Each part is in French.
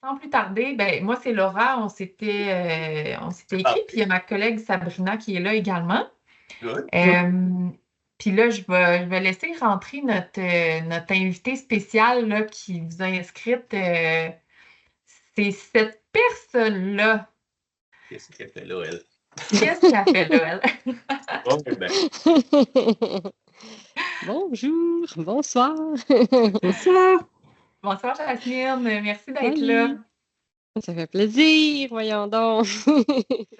Sans plus tarder, ben, moi, c'est Laura. On s'était écrit, puis il y a ma collègue Sabrina qui est là également. Good. Euh, Puis là, je vais laisser rentrer notre invitée spéciale là, qui vous a inscrite. C'est cette personne-là. Qu'est-ce qu'elle fait là, elle? Qu'est-ce qu'elle fait là, elle? Oh, ben, Bonjour, bonsoir. Bonsoir. Bonsoir, Jasmine. Merci d'être là. Salut. Ça fait plaisir, voyons donc.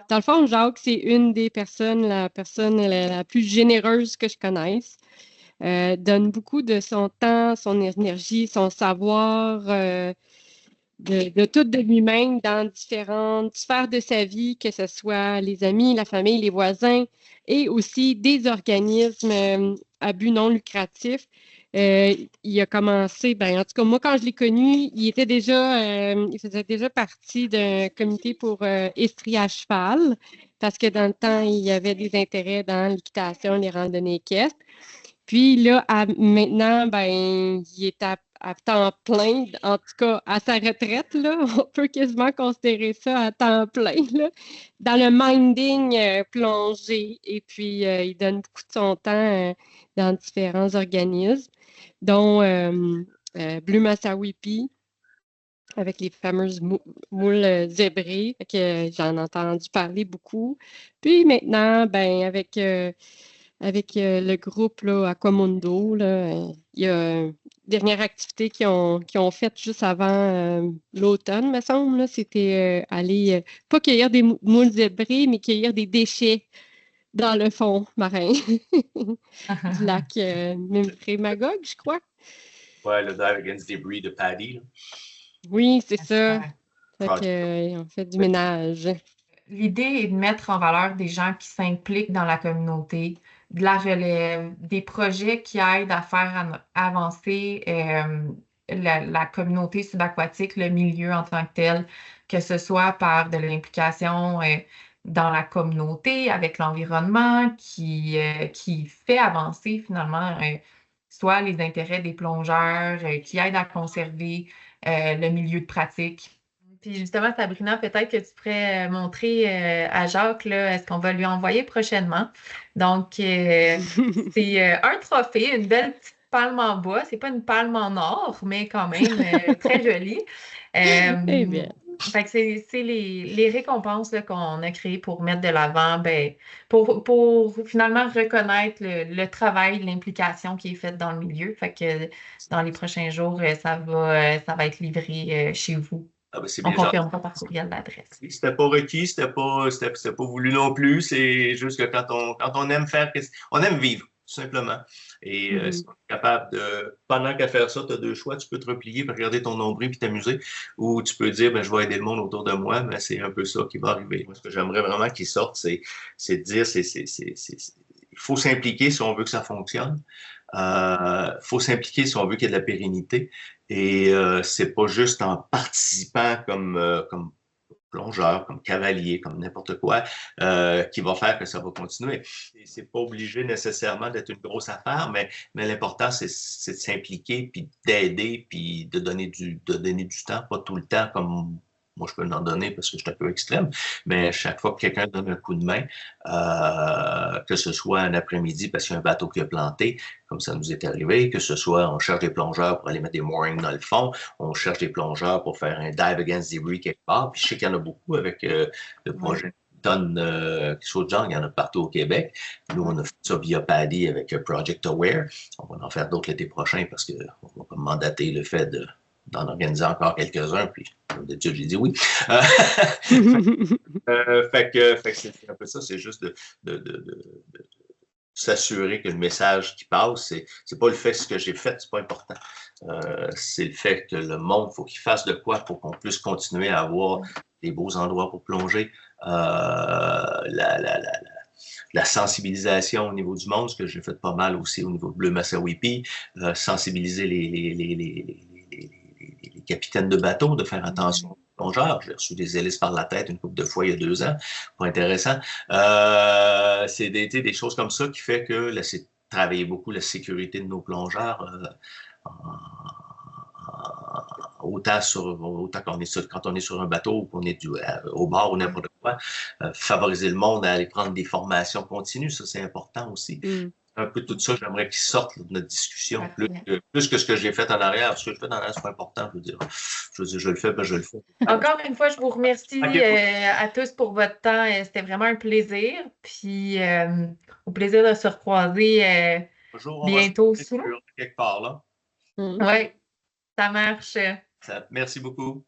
Dans le fond, Jacques, c'est une des personnes, la personne la plus généreuse que je connaisse. Donne beaucoup de son temps, son énergie, son savoir, de tout de lui-même dans différentes sphères de sa vie, que ce soit les amis, la famille, les voisins et aussi des organismes à but non lucratif. Il a commencé, ben, en tout cas, moi, quand je l'ai connu, il faisait déjà partie d'un comité pour estrie à cheval, parce que dans le temps, il y avait des intérêts dans l'équitation, les randonnées équestres. Puis là, maintenant, ben, il est à temps plein, en tout cas à sa retraite, là, on peut quasiment considérer ça à temps plein, là, dans le minding plongé. Et puis, il donne beaucoup de son temps dans différents organismes, dont Bleu Massawipi, avec les fameuses moules zébrées, que j'en ai entendu parler beaucoup. Puis maintenant, ben, avec le groupe là, Aquamundo, là, il y a une dernière activité qu'ils ont faite juste avant l'automne, me semble. Là, c'était aller, pas cueillir des moules zébrées, mais cueillir des déchets dans le fond marin du lac Memphremagog, je crois. ouais, le Dive Against Debris de Paddy. Là. Oui, c'est ça. Super. Fait Project. on fait du ménage. L'idée est de mettre en valeur des gens qui s'impliquent dans la communauté, de la relève, des projets qui aident à faire avancer la communauté subaquatique, le milieu en tant que tel, que ce soit par de l'implication dans la communauté, avec l'environnement, qui fait avancer finalement soit les intérêts des plongeurs, qui aident à conserver le milieu de pratique. Puis justement, Sabrina, peut-être que tu pourrais montrer à Jacques, là, est-ce qu'on va lui envoyer prochainement. Donc, c'est un trophée, une belle petite palme en bois. C'est pas une palme en or, mais quand même très jolie. Eh Euh, bien. Fait que c'est les récompenses là, qu'on a créées pour mettre de l'avant, ben, pour finalement reconnaître le travail, l'implication qui est faite dans le milieu. Fait que dans les prochains jours, ça va être livré chez vous. Ah, ben, c'est On bien gentil. confirmera par courriel l'adresse. C'était pas requis, c'était pas voulu non plus. C'est juste que quand on aime faire, on aime vivre, tout simplement. Et si Mhm. on est capable de, pendant qu'à faire ça, tu as deux choix. Tu peux te replier, puis regarder ton nombril, puis t'amuser. Ou tu peux dire, ben, je vais aider le monde autour de moi, mais c'est un peu ça qui va arriver. Moi, ce que j'aimerais vraiment qu'il sorte, c'est de dire, il faut s'impliquer si on veut que ça fonctionne. Il faut s'impliquer si on veut qu'il y ait de la pérennité. Et c'est pas juste en participant comme plongeur, comme cavalier, comme n'importe quoi, qui va faire que ça va continuer. C'est pas obligé nécessairement d'être une grosse affaire, mais l'important, c'est de s'impliquer, puis d'aider, puis de donner du temps, pas tout le temps comme moi je peux en donner parce que je suis un peu extrême, mais chaque fois que quelqu'un donne un coup de main, que ce soit un après-midi parce qu'il y a un bateau qui a planté, comme ça nous est arrivé, que ce soit on cherche des plongeurs pour aller mettre des moorings dans le fond, on cherche des plongeurs pour faire un dive against debris quelque part, puis je sais qu'il y en a beaucoup avec le Ouais. projet Tonne qui saute genre, il y en a partout au Québec. Nous, on a fait ça via Paddy avec Project Aware. On va en faire d'autres l'été prochain parce qu'on va mandater le fait d'en organiser encore quelques-uns, puis comme d'habitude, j'ai dit oui. Fait que c'est un peu ça, c'est juste de s'assurer que le message qui passe, c'est pas le fait que ce que j'ai fait, c'est pas important. C'est le fait que le monde, faut qu'il fasse de quoi pour qu'on puisse continuer à avoir des beaux endroits pour plonger. La sensibilisation au niveau du monde, ce que j'ai fait pas mal aussi au niveau de Bleu Massawipi, sensibiliser les capitaines de bateau, de faire attention aux plongeurs. J'ai reçu des hélices par la tête une couple de fois il y a 2 ans. Pas intéressant. C'est des choses comme ça qui fait que là, c'est travailler beaucoup la sécurité de nos plongeurs autant quand on est sur un bateau ou qu'on est au bar ou n'importe quoi, favoriser le monde à aller prendre des formations continues, ça c'est important aussi. Un peu tout ça, j'aimerais qu'ils sortent de notre discussion, plus que ce que j'ai fait en arrière. Ce que je fais en arrière, c'est pas important, je veux dire. Je le fais, ben je le fais. Encore une fois, je vous remercie à tous pour votre temps. C'était vraiment un plaisir. Puis, au plaisir de se recroiser bientôt. Quelque part, là. Oui, ça marche. Merci beaucoup.